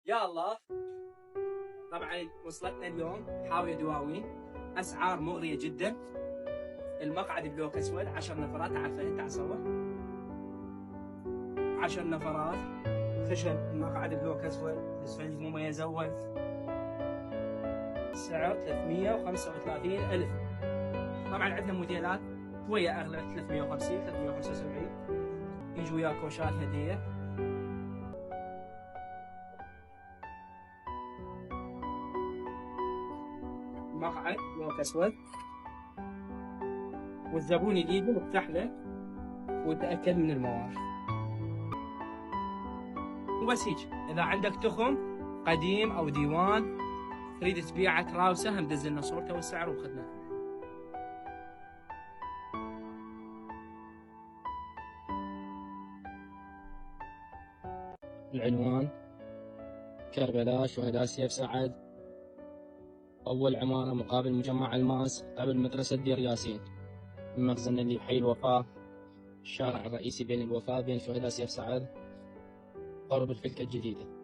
يا الله. طبعا وصلتنا اليوم حاوية دواوين، اسعار مغرية جدا. المقعد بلوك اسود 10 نفرات، تعال فهد تعال صور. 10 نفرات خشب، المقعد بلوك اسود، الاسفنج مميز اول. السعر 335,000. طبعا عندنا موديلات شوية اغلى 350 375. يجي وياك كوشات هدية. مقعد بلوك اسود، والزبون يجي مفتح له وتأكد من المواد. وبس هيك. اذا عندك تخم قديم او ديوان تريد تبيعه تراوسه، هم دز لنا صورته والسعر وخدمه. العنوان كربلاء شهداء سيف سعد، أول عمارة مقابل مجمع الماس قبل مدرسة دير ياسين. المخزن اللي بحي الوفاء، الشارع الرئيسي بين الوفاء بين شهداء سيف سعد قرب الفلكة الجديدة.